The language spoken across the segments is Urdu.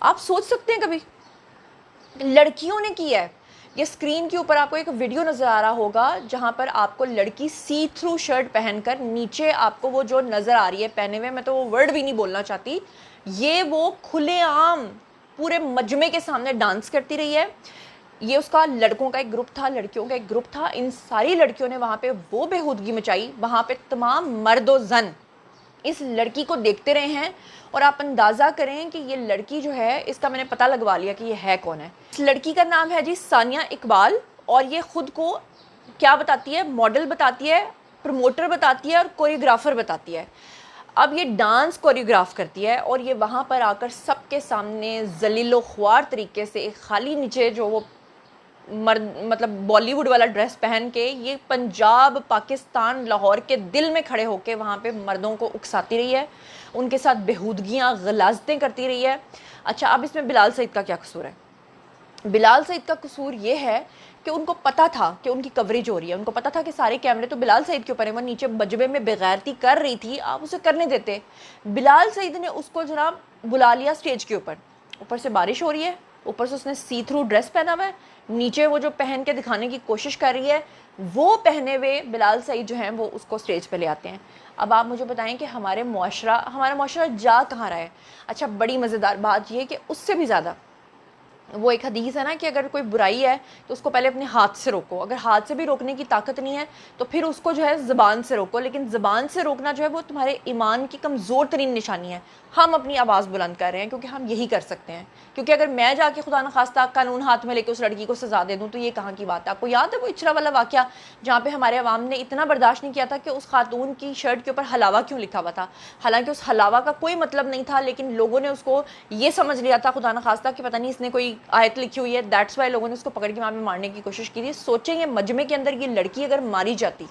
آپ سوچ سکتے ہیں کبھی لڑکیوں نے کیا ہے. یہ اسکرین کے اوپر آپ کو ایک ویڈیو نظر آ رہا ہوگا جہاں پر آپ کو لڑکی سی تھرو شرٹ پہن کر نیچے آپ کو وہ جو نظر آ رہی ہے پہنے ہوئے, میں تو وہ ورڈ بھی نہیں بولنا چاہتی, یہ وہ کھلے عام پورے مجمع کے سامنے ڈانس کرتی رہی ہے. یہ اس کا لڑکوں کا ایک گروپ تھا, لڑکیوں کا ایک گروپ تھا. ان ساری لڑکیوں نے وہاں پہ وہ بےہودگی مچائی. وہاں پہ تمام مرد و زن اس لڑکی کو دیکھتے رہے ہیں, اور آپ اندازہ کریں کہ یہ لڑکی جو ہے اس کا میں نے پتہ لگوا لیا کہ یہ ہے کون ہے. اس لڑکی کا نام ہے جی ثانیہ اقبال, اور یہ خود کو کیا بتاتی ہے, ماڈل بتاتی ہے, پروموٹر بتاتی ہے, اور کوریوگرافر بتاتی ہے. اب یہ ڈانس کوریوگراف کرتی ہے, اور یہ وہاں پر آ کر سب کے سامنے ذلیل و خوار طریقے سے خالی نیچے جو وہ مطلب بالی ووڈ والا ڈریس پہن کے یہ پنجاب, پاکستان, لاہور کے دل میں کھڑے ہو کے وہاں پہ مردوں کو اکساتی رہی ہے, ان کے ساتھ بےہودگیاں غلاظتیں کرتی رہی ہے. اچھا, اب اس میں بلال سعید کا کیا قصور ہے؟ بلال سعید کا قصور یہ ہے کہ ان کو پتا تھا کہ ان کی کوریج ہو رہی ہے, ان کو پتا تھا کہ سارے کیمرے تو بلال سعید کے اوپر ہیں, وہ نیچے مجمع میں بغیرتی کر رہی تھی, آپ اسے کرنے دیتے. بلال سعید نے اس کو جناب بلا لیا اسٹیج کے اوپر, اوپر سے بارش ہو رہی ہے, اوپر سے اس نے سی تھرو ڈریس پہنا ہوا ہے, نیچے وہ جو پہن کے دکھانے کی کوشش کر رہی ہے وہ پہنے ہوئے بلال سعید جو ہیں وہ اس کو اسٹیج پہ لے آتے ہیں. اب آپ مجھے بتائیں کہ ہمارا معاشرہ جا کہاں رہا ہے؟ اچھا, بڑی مزیدار بات یہ کہ اس سے بھی زیادہ وہ ایک حدیث ہے نا کہ اگر کوئی برائی ہے تو اس کو پہلے اپنے ہاتھ سے روکو, اگر ہاتھ سے بھی روکنے کی طاقت نہیں ہے تو پھر اس کو جو ہے زبان سے روکو, لیکن زبان سے روکنا جو ہے وہ تمہارے ایمان کی کمزور ترین نشانی ہے. ہم اپنی آواز بلند کر رہے ہیں کیونکہ ہم یہی کر سکتے ہیں, کیونکہ اگر میں جا کے خدا نخواستہ قانون ہاتھ میں لے کے اس لڑکی کو سزا دے دوں تو یہ کہاں کی بات ہے؟ آپ کو یاد ہے وہ اچرا والا واقعہ جہاں پہ ہمارے عوام نے اتنا برداشت نہیں کیا تھا کہ اس خاتون کی شرٹ کے اوپر حلاوہ کیوں لکھا ہوا تھا, حالانکہ اس حلاوہ کا کوئی مطلب نہیں تھا, لیکن لوگوں نے اس کو یہ سمجھ لیا تھا خدا نخواستہ کہ پتہ نہیں اس نے کوئی آیت لکھی ہوئی ہے, دیٹس وائی لوگوں نے اس کو پکڑ کے وہاں پہ مارنے کی کوشش کی تھی. سوچیں یہ مجمع کے اندر یہ لڑکی اگر ماری جاتی,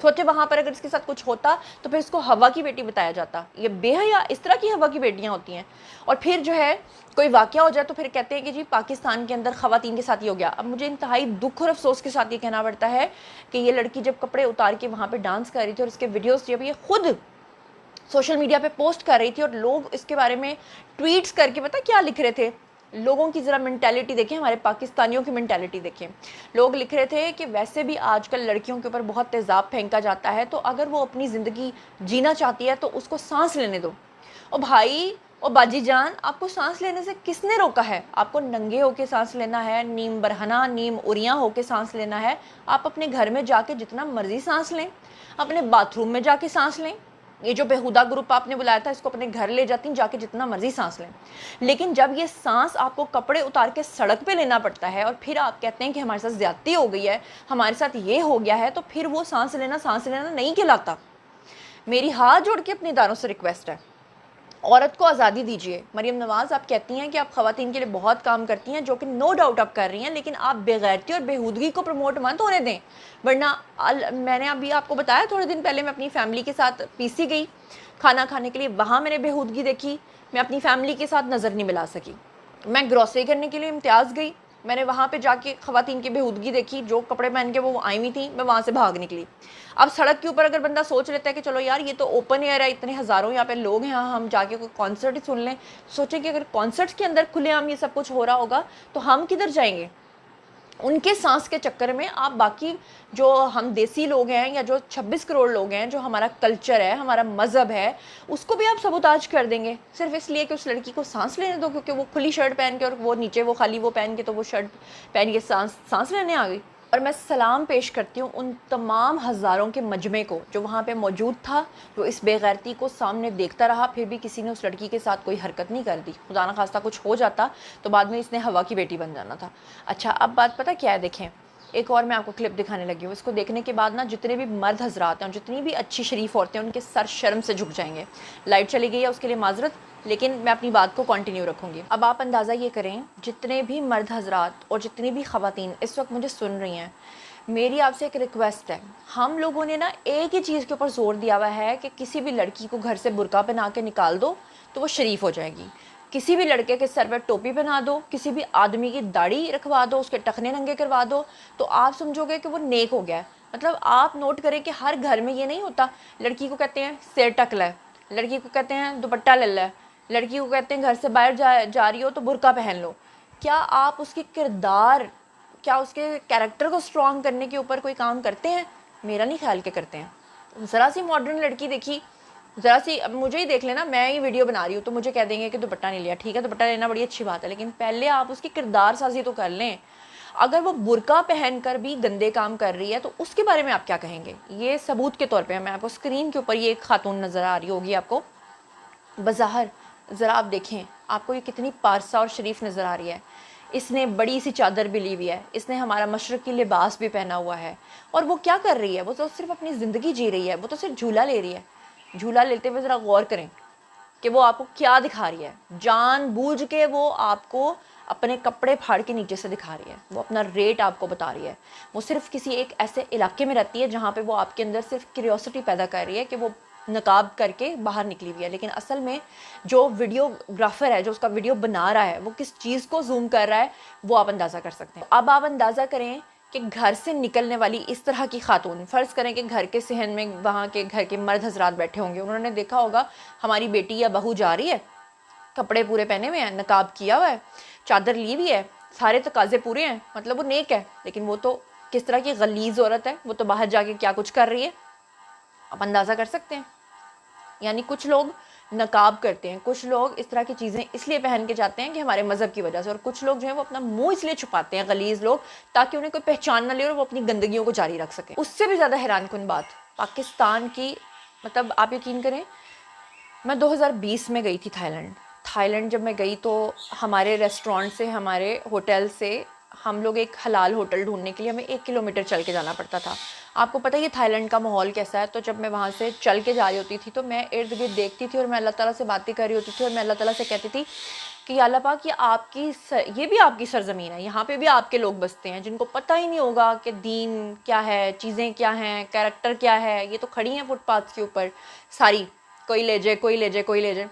سوچے وہاں پر اگر اس کے ساتھ کچھ ہوتا تو پھر اس کو ہوا کی بیٹی بتایا جاتا. یہ بے حیا اس طرح کی ہوا کی بیٹیاں ہوتی ہیں. اور پھر جو ہے کوئی واقعہ ہو جائے تو پھر کہتے ہیں کہ جی پاکستان کے اندر خواتین کے ساتھ یہ ہو گیا. اب مجھے انتہائی دکھ اور افسوس کے ساتھ یہ کہنا پڑتا ہے کہ یہ لڑکی جب کپڑے اتار کے وہاں پہ ڈانس کر رہی تھی اور اس کے ویڈیوز جب یہ خود سوشل میڈیا پہ پوسٹ کر رہی تھی اور لوگ اس کے بارے میں ٹویٹس کر کے پتہ کیا لکھ رہے تھے, لوگوں کی ذرا منٹیلٹی دیکھیں, ہمارے پاکستانیوں کی منٹیلٹی دیکھیں. لوگ لکھ رہے تھے کہ ویسے بھی آج کل لڑکیوں کے اوپر بہت تیزاب پھینکا جاتا ہے, تو اگر وہ اپنی زندگی جینا چاہتی ہے تو اس کو سانس لینے دو. اور بھائی اور باجی جان, آپ کو سانس لینے سے کس نے روکا ہے؟ آپ کو ننگے ہو کے سانس لینا ہے, نیم برہنہ نیم اریاں ہو کے سانس لینا ہے. آپ اپنے گھر میں جا کے جتنا مرضی سانس لیں, اپنے باتھ روم میں جا کے سانس لیں. یہ جو بےہودہ گروپ آپ نے بلایا تھا اس کو اپنے گھر لے جاتی ہیں, جا کے جتنا مرضی سانس لیں. لیکن جب یہ سانس آپ کو کپڑے اتار کے سڑک پہ لینا پڑتا ہے اور پھر آپ کہتے ہیں کہ ہمارے ساتھ زیادتی ہو گئی ہے, ہمارے ساتھ یہ ہو گیا ہے, تو پھر وہ سانس لینا نہیں کہلاتا. میری ہاتھ جوڑ کے اپنے اداروں سے ریکویسٹ ہے, عورت کو آزادی دیجیے. مریم نواز آپ کہتی ہیں کہ آپ خواتین کے لیے بہت کام کرتی ہیں, جو کہ نو ڈاؤٹ آپ کر رہی ہیں, لیکن آپ بےغیرتی اور بےہودگی کو پروموٹ مت ہونے دیں. ورنہ میں نے ابھی آپ کو بتایا تھوڑے دن پہلے میں اپنی فیملی کے ساتھ پی سی گئی کھانا کھانے کے لیے, وہاں میں نے بےہودگی دیکھی, میں اپنی فیملی کے ساتھ نظر نہیں ملا سکی. میں گروسری کرنے کے لیے امتیاز گئی, میں نے وہاں پہ جا کے خواتین کی بےہودگی دیکھی, جو کپڑے پہن کے وہ آئی ہوئی تھیں, میں وہاں سے بھاگ نکلی. اب سڑک کے اوپر اگر بندہ سوچ لیتا ہے کہ چلو یار یہ تو اوپن ایئر ہے, اتنے ہزاروں یہاں پہ لوگ ہیں, ہم جا کے کوئی کانسرٹ ہی سن لیں, سوچیں کہ اگر کانسرٹس کے اندر کھلے عام یہ سب کچھ ہو رہا ہوگا تو ہم کدھر جائیں گے؟ ان کے سانس کے چکر میں آپ باقی جو ہم دیسی لوگ ہیں یا جو 26 کروڑ لوگ ہیں, جو ہمارا کلچر ہے, ہمارا مذہب ہے, اس کو بھی آپ سبوتاج کر دیں گے صرف اس لیے کہ اس لڑکی کو سانس لینے دو, کیونکہ وہ کھلی شرٹ پہن کے اور وہ نیچے وہ خالی وہ پہن کے, تو وہ شرٹ پہن کے سانس لینے آ گئی. اور میں سلام پیش کرتی ہوں ان تمام ہزاروں کے مجمع کو جو وہاں پہ موجود تھا, جو اس بے غیرتی کو سامنے دیکھتا رہا, پھر بھی کسی نے اس لڑکی کے ساتھ کوئی حرکت نہیں کر دی. خدا نہ خواستہ کچھ ہو جاتا تو بعد میں اس نے ہوا کی بیٹی بن جانا تھا. اچھا, اب بات پتہ کیا ہے, دیکھیں ایک اور میں آپ کو کلپ دکھانے لگی ہوں. اس کو دیکھنے کے بعد نا جتنے بھی مرد حضرات ہیں, جتنی بھی اچھی شریف عورتیں ہیں, ان کے سر شرم سے جھک جائیں گے. لائٹ چلی گئی ہے اس کے لیے معذرت, لیکن میں اپنی بات کو کنٹینیو رکھوں گی. اب آپ اندازہ یہ کریں, جتنے بھی مرد حضرات اور جتنی بھی خواتین اس وقت مجھے سن رہی ہیں, میری آپ سے ایک ریکویسٹ ہے. ہم لوگوں نے نا ایک ہی چیز کے اوپر زور دیا ہوا ہے کہ کسی بھی لڑکی کو گھر سے برقع پہنا کے نکال دو تو وہ شریف ہو جائے گی. کسی بھی لڑکے کے سر پہ ٹوپی پہنا دو, کسی بھی آدمی کی داڑھی رکھوا دو, اس کے ٹخنے ننگے کروا دو, تو آپ سمجھو گے کہ وہ نیک ہو گیا ہے. مطلب آپ نوٹ کریں کہ ہر گھر میں یہ نہیں ہوتا, لڑکی کو کہتے ہیں سر ٹک لے, لڑکی کو کہتے ہیں دوپٹہ لے لے, لڑکی کو کہتے ہیں گھر سے باہر جا رہی ہو تو برقع پہن لو. کیا آپ اس کے کردار، کیا اس کے کیریکٹر کو سٹرونگ کرنے کے اوپر کوئی کام کرتے ہیں؟ میرا نہیں خیال کہ کرتے ہیں. ذرا سی ماڈرن لڑکی دیکھی، ذرا سی، اب مجھے ہی دیکھ لینا، میں ہی ویڈیو بنا رہی ہوں تو مجھے کہہ دیں گے کہ دوپٹہ نہیں لیا. ٹھیک ہے دوپٹہ لینا بڑی اچھی بات ہے، لیکن پہلے آپ اس کی کردار سازی تو کر لیں. اگر وہ برقع پہن کر بھی گندے کام کر رہی ہے تو اس کے بارے میں آپ کیا کہیں گے؟ یہ ثبوت کے طور پہ میں آپ کو اسکرین کے اوپر یہ ایک خاتون نظر آ رہی ہوگی آپ کو بظاہر، ذرا آپ دیکھیں آپ کو یہ کتنی پارسا اور شریف نظر آ رہی ہے. اس نے بڑی سی چادر بھی لی ہوئی ہے، اس نے ہمارا مشرقی لباس بھی پہنا ہوا ہے، اور وہ کیا کر رہی ہے؟ وہ تو صرف اپنی زندگی جی رہی ہے، وہ تو صرف جھولا لے رہی ہے. جھولا لیتے ہوئے ذرا غور کریں کہ وہ آپ کو کیا دکھا رہی ہے. جان بوجھ کے وہ آپ کو اپنے کپڑے پھاڑ کے نیچے سے دکھا رہی ہے، وہ اپنا ریٹ آپ کو بتا رہی ہے. وہ صرف کسی ایک ایسے علاقے میں رہتی ہے جہاں پہ وہ آپ کے اندر صرف کیوریوسٹی پیدا کر رہی ہے کہ وہ نقاب کر کے باہر نکلی ہوئی ہے. لیکن اصل میں جو ویڈیوگرافر ہے، جو اس کا ویڈیو بنا رہا ہے، وہ کس چیز کو زوم کر رہا ہے وہ آپ اندازہ کر سکتے ہیں. اب آپ اندازہ کریں کہ گھر سے نکلنے والی اس طرح کی خاتون، فرض کریں کہ گھر کے صحن میں وہاں کے گھر کے مرد حضرات بیٹھے ہوں گے، انہوں نے دیکھا ہوگا ہماری بیٹی یا بہو جا رہی ہے، کپڑے پورے پہنے ہوئے ہیں، نقاب کیا ہوا ہے، چادر لی ہوئی ہے، سارے تقاضے پورے ہیں، مطلب وہ نیک ہے. لیکن وہ تو کس طرح کی غلیظ عورت ہے، وہ تو باہر جا کے کیا کچھ کر رہی ہے، آپ اندازہ کر سکتے ہیں. یعنی کچھ لوگ نقاب کرتے ہیں، کچھ لوگ اس طرح کی چیزیں اس لیے پہن کے جاتے ہیں کہ ہمارے مذہب کی وجہ سے، اور کچھ لوگ جو ہیں وہ اپنا منہ اس لیے چھپاتے ہیں، غلیظ لوگ، تاکہ انہیں کوئی پہچان نہ لے اور وہ اپنی گندگیوں کو جاری رکھ سکیں. اس سے بھی زیادہ حیران کن بات پاکستان کی، مطلب آپ یقین کریں میں 2020 میں گئی تھی تھائی لینڈ جب میں گئی تو ہمارے ریسٹورانٹ سے، ہمارے ہوٹل سے ہم لوگ ایک حلال ہوٹل ڈھونڈنے کے لیے ہمیں 1 کلومیٹر چل کے جانا پڑتا تھا. آپ کو پتہ ہے یہ تھائی لینڈ کا ماحول کیسا ہے. تو جب میں وہاں سے چل کے جا رہی ہوتی تھی تو میں ارد گرد دیکھتی تھی اور میں اللہ تعالیٰ سے باتیں کر رہی ہوتی تھی، اور میں اللہ تعالیٰ سے کہتی تھی کہ یا اللہ پاک یہ بھی آپ کی سرزمین ہے، یہاں پہ بھی آپ کے لوگ بستے ہیں جن کو پتہ ہی نہیں ہوگا کہ دین کیا ہے، چیزیں کیا ہیں، کیریکٹر کیا ہے. یہ تو کھڑی ہیں فٹ پاتھ کے اوپر ساری، کوئی لے جائے کوئی لے جائے کوئی لے جائے.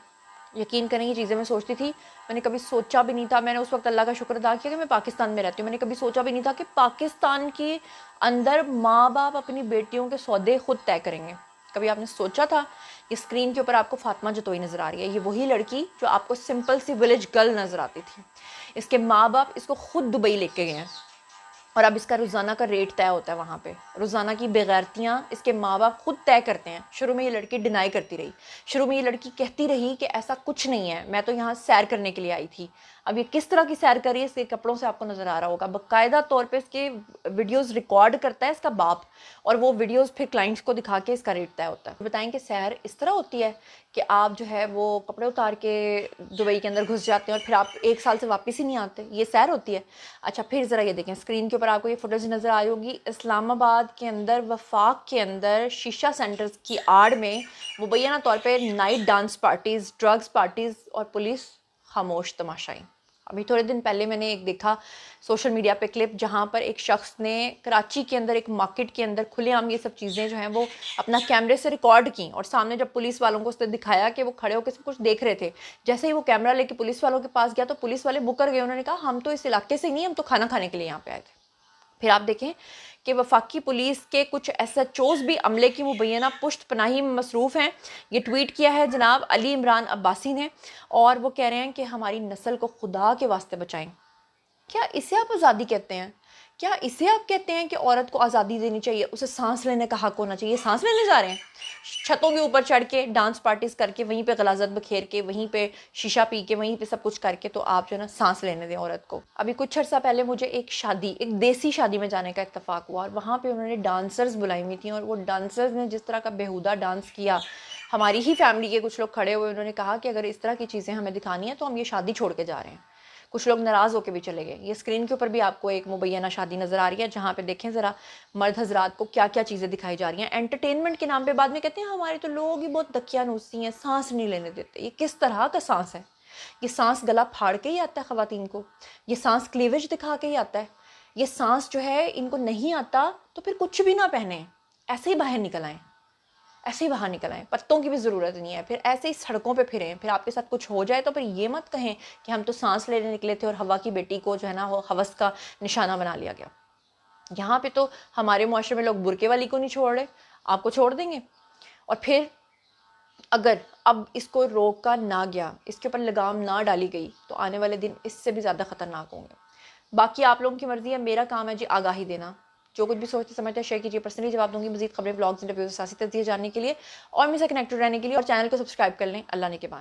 یقین کریں یہ چیزیں میں سوچتی تھی، میں نے کبھی سوچا بھی نہیں تھا. میں نے اس وقت اللہ کا شکر ادا کیا کہ میں پاکستان میں رہتی ہوں. میں نے کبھی سوچا بھی نہیں تھا کہ پاکستان کے اندر ماں باپ اپنی بیٹیوں کے سودے خود طے کریں گے. کبھی آپ نے سوچا تھا؟ یہ اسکرین کے اوپر آپ کو فاطمہ جتوئی نظر آ رہی ہے، یہ وہی لڑکی جو آپ کو سمپل سی ولیج گرل نظر آتی تھی. اس کے ماں باپ اس کو خود دبئی لے کے گئے ہیں، اور اب اس کا روزانہ کا ریٹ طے ہوتا ہے وہاں پہ. روزانہ کی بغیرتیاں اس کے ماں باپ خود طے کرتے ہیں. شروع میں یہ لڑکی ڈینائی کرتی رہی، شروع میں یہ لڑکی کہتی رہی کہ ایسا کچھ نہیں ہے، میں تو یہاں سیر کرنے کے لیے آئی تھی. اب یہ کس طرح کی سیر کر رہی ہے اس کے کپڑوں سے آپ کو نظر آ رہا ہوگا. باقاعدہ طور پہ اس کے ویڈیوز ریکارڈ کرتا ہے اس کا باپ، اور وہ ویڈیوز پھر کلائنٹس کو دکھا کے اس کا ریٹ طے ہوتا ہے. بتائیں کہ سیر اس طرح ہوتی ہے کہ آپ جو ہے وہ کپڑے اتار کے دبئی کے اندر گھس جاتے ہیں اور پھر آپ 1 سال سے واپس ہی نہیں آتے؟ یہ سیر ہوتی ہے؟ اچھا پھر ذرا یہ دیکھیں اسکرین کے اوپر آپ کو یہ فوٹوز نظر آئی ہوگی. اسلام آباد کے اندر، وفاق کے اندر شیشہ سینٹرز کی آڑ میں مبینہ طور پہ night dance parties, drugs parties, اور پولیس خاموش تماشائی. ابھی تھوڑے دن پہلے میں نے ایک دیکھا سوشل میڈیا پہ کلپ، جہاں پر ایک شخص نے کراچی کے اندر ایک مارکیٹ کے اندر کھلے عام یہ سب چیزیں جو ہیں وہ اپنا کیمرے سے ریکارڈ کی، اور سامنے جب پولیس والوں کو اس نے دکھایا کہ وہ کھڑے ہو کے سب کچھ دیکھ رہے تھے، جیسے ہی وہ کیمرہ لے کے پولیس والوں کے پاس گیا تو پولیس والے مکر گئے. انہوں نے کہا ہم تو اس علاقے سے نہیں، ہم تو کھانا کھانے کے لیے یہاں پہ آئے تھے. پھر آپ دیکھیں کہ وفاقی پولیس کے کچھ ایس ایچ اوز بھی عملے کی مبینہ پشت پناہی میں مصروف ہیں. یہ ٹویٹ کیا ہے جناب علی عمران عباسی نے، اور وہ کہہ رہے ہیں کہ ہماری نسل کو خدا کے واسطے بچائیں. کیا اسے آپ آزادی کہتے ہیں؟ کیا اسے آپ کہتے ہیں کہ عورت کو آزادی دینی چاہیے، اسے سانس لینے کا حق ہونا چاہیے؟ سانس لینے جا رہے ہیں چھتوں کے اوپر چڑھ کے، ڈانس پارٹیز کر کے، وہیں پہ غلاظت بکھیر کے، وہیں پہ شیشہ پی کے، وہیں پہ سب کچھ کر کے، تو آپ جو ہے نا سانس لینے دیں عورت کو. ابھی کچھ عرصہ پہلے مجھے ایک دیسی شادی میں جانے کا اتفاق ہوا، اور وہاں پہ انہوں نے ڈانسرز بلائی ہوئی تھیں، اور وہ ڈانسرز نے جس طرح کا بیہودہ ڈانس کیا، ہماری ہی فیملی کے کچھ لوگ کھڑے ہوئے، انہوں نے کہا کہ اگر اس طرح کی چیزیں ہمیں دکھانی ہیں تو ہم یہ شادی چھوڑ کے جا رہے ہیں. کچھ لوگ ناراض ہو کے بھی چلے گئے. یہ اسکرین کے اوپر بھی آپ کو ایک مبینہ شادی نظر آ رہی ہے، جہاں پہ دیکھیں ذرا مرد حضرات کو کیا کیا چیزیں دکھائی جا رہی ہیں. انٹرٹینمنٹ کے نام پہ بعد میں کہتے ہیں ہمارے تو لوگ ہی بہت دقیانوسی ہیں، سانس نہیں لینے دیتے. یہ کس طرح کا سانس ہے؟ یہ سانس گلا پھاڑ کے ہی آتا ہے خواتین کو، یہ سانس کلیویج دکھا کے ہی آتا ہے. یہ سانس جو ہے ان کو نہیں آتا تو پھر کچھ بھی نہ پہنیں، ایسے ہی باہر نکل آئیں، ایسے ہی باہر نکل آئیں. پتوں کی بھی ضرورت نہیں ہے، پھر ایسے ہی سڑکوں پہ پھریں. پھر آپ کے ساتھ کچھ ہو جائے تو پھر یہ مت کہیں کہ ہم تو سانس لینے نکلے تھے اور ہوا کی بیٹی کو جو ہے نا وہ ہوس کا نشانہ بنا لیا گیا. یہاں پہ تو ہمارے معاشرے میں لوگ برقعے والی کو نہیں چھوڑ رہے، آپ کو چھوڑ دیں گے. اور پھر اگر اب اس کو روکا نہ گیا، اس کے اوپر لگام نہ ڈالی گئی، تو آنے والے دن اس سے بھی زیادہ خطرناک ہوں گے۔ باقی آپ لوگوں کی مرضی ہے، میرا کام ہے جی آگاہی دینا۔ جو کچھ بھی سوچتے سمجھتے شیئر کیجیے، پرسنلی جواب دوں گی مزید خبریں، بلاگز، انٹرویوز، سیاسی تجزیے جاننے کے لیے اور مجھ سے کنیکٹڈ رہنے کے لیے، اور چینل کو سبسکرائب کر لیں۔ اللہ نے کے بعد